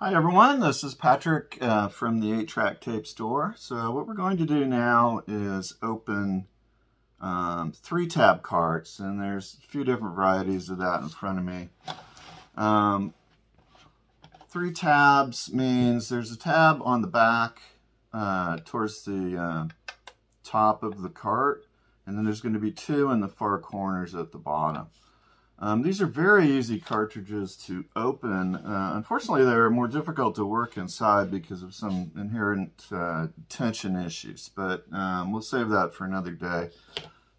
Hi everyone, this is Patrick from the 8-Track Tape Store. So what we're going to do now is open 3-tab carts, and there's a few different varieties of that in front of me. 3 tabs means there's a tab on the back towards the top of the cart, and then there's going to be 2 in the far corners at the bottom. These are very easy cartridges to open. Unfortunately, they're more difficult to work inside because of some inherent tension issues, but we'll save that for another day.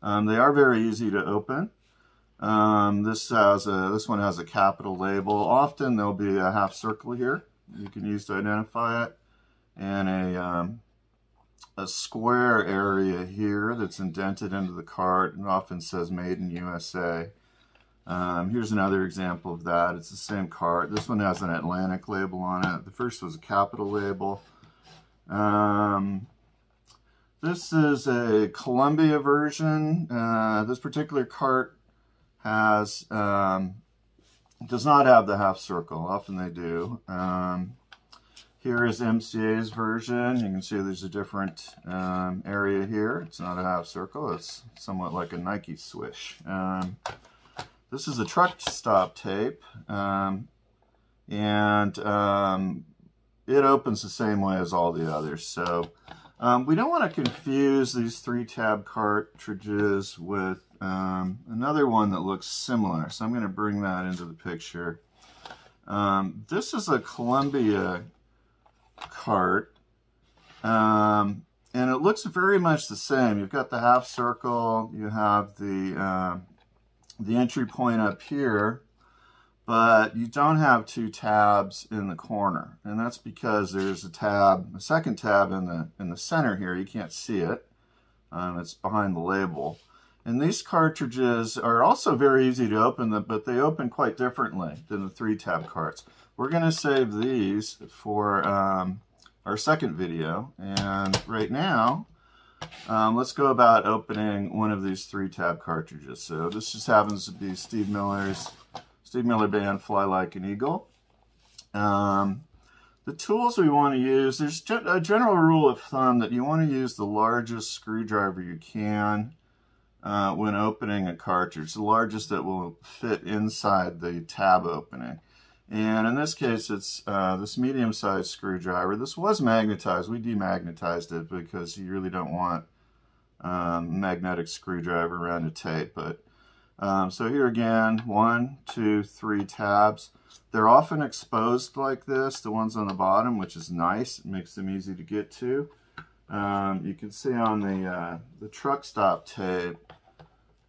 They are very easy to open. This one has a capital label. Often there'll be a half circle here you can use to identify it, and a square area here that's indented into the cart and often says Made in USA. Here's another example of that. It's the same cart. This one has an Atlantic label on it. The first was a capital label. This is a Columbia version. This particular cart does not have the half circle. Often they do. Here is MCA's version. You can see there's a different area here. It's not a half circle. It's somewhat like a Nike swish. This is a truck stop tape, and it opens the same way as all the others. So we don't want to confuse these 3-tab cartridges with another one that looks similar. So I'm going to bring that into the picture. This is a Columbia cart, and it looks very much the same. You've got the half circle, you have the entry point up here, but you don't have 2 tabs in the corner, and that's because there's a second tab in the center here. You can't see it. It's behind the label. And these cartridges are also very easy to open, but they open quite differently than the 3-tab carts. We're going to save these for our second video, and right now let's go about opening one of these 3-tab cartridges. So this just happens to be Steve Miller Band Fly Like an Eagle. The tools we want to use, there's a general rule of thumb that you want to use the largest screwdriver you can when opening a cartridge, the largest that will fit inside the tab opening. And in this case, it's this medium-sized screwdriver. This was magnetized. We demagnetized it because you really don't want magnetic screwdriver around a tape. But so here again, 1, 2, 3 tabs. They're often exposed like this, the ones on the bottom, which is nice. It makes them easy to get to. You can see on the truck stop tape,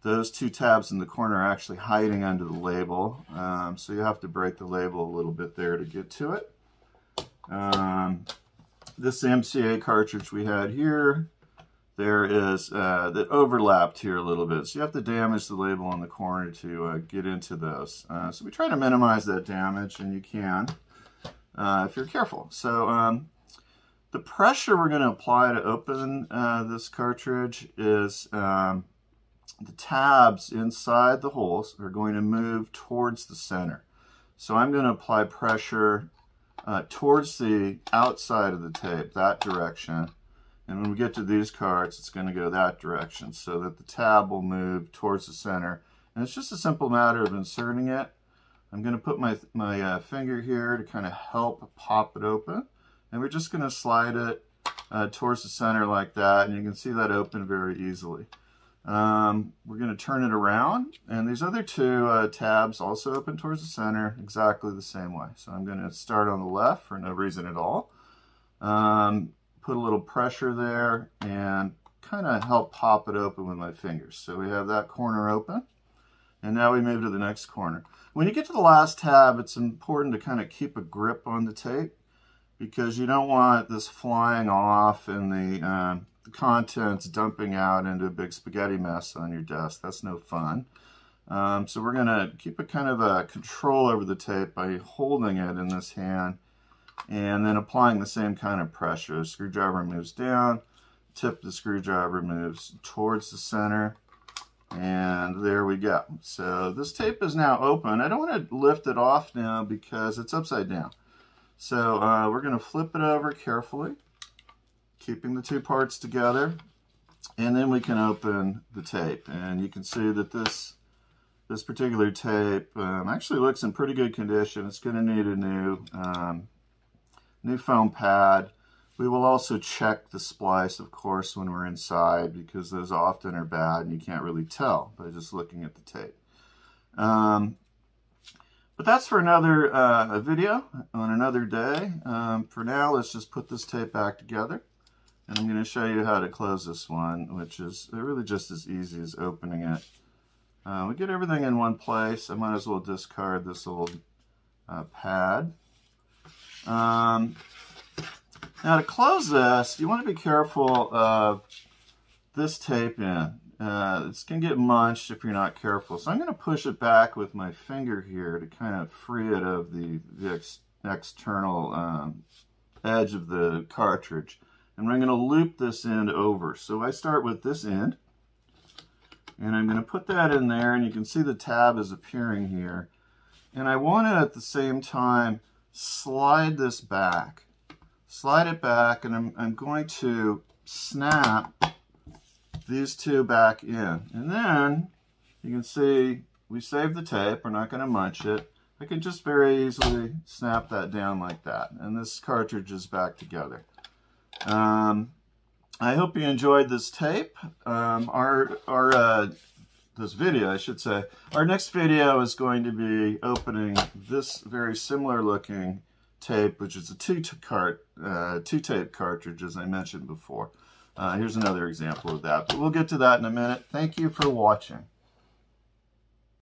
those 2 tabs in the corner are actually hiding under the label, so you have to break the label a little bit there to get to it. This MCA cartridge we had here, there is that overlapped here a little bit, so you have to damage the label on the corner to get into those. So we try to minimize that damage, and you can if you're careful. So the pressure we're going to apply to open this cartridge is the tabs inside the holes are going to move towards the center. So I'm going to apply pressure towards the outside of the tape, that direction. And when we get to these carts, it's going to go that direction so that the tab will move towards the center. And it's just a simple matter of inserting it. I'm going to put my finger here to kind of help pop it open. And we're just going to slide it towards the center like that. And you can see that open very easily. We're going to turn it around, and these other 2 tabs also open towards the center exactly the same way. So I'm going to start on the left for no reason at all. Put a little pressure there and kind of help pop it open with my fingers. So we have that corner open, and now we move to the next corner. When you get to the last tab, it's important to kind of keep a grip on the tape because you don't want this flying off and the contents dumping out into a big spaghetti mess on your desk. That's no fun. So we're going to keep a kind of a control over the tape by holding it in this hand and then applying the same kind of pressure. The screwdriver moves down, tip of the screwdriver moves towards the center, and there we go. So this tape is now open. I don't want to lift it off now because it's upside down. So we're going to flip it over carefully, keeping the two parts together, and then we can open the tape. And you can see that this particular tape actually looks in pretty good condition. It's going to need a new foam pad. We will also check the splice, of course, when we're inside, because those often are bad and you can't really tell by just looking at the tape. But that's for another video on another day. For now, let's just put this tape back together. And I'm going to show you how to close this one, which is really just as easy as opening it. We get everything in one place. I might as well discard this old pad. Now to close this, you want to be careful of this tape in. It's going to get munched if you're not careful. So I'm going to push it back with my finger here to kind of free it of the external edge of the cartridge. And I'm going to loop this end over. So I start with this end, and I'm going to put that in there, and you can see the tab is appearing here. And I want to, at the same time, slide this back. Slide it back, and I'm going to snap these two back in. And then you can see we saved the tape. We're not going to munch it. I can just very easily snap that down like that. And this cartridge is back together. I hope you enjoyed this tape. This video, I should say. Our next video is going to be opening this very similar looking tape, which is a two-tape cartridge, as I mentioned before. Here's another example of that, but we'll get to that in a minute. Thank you for watching.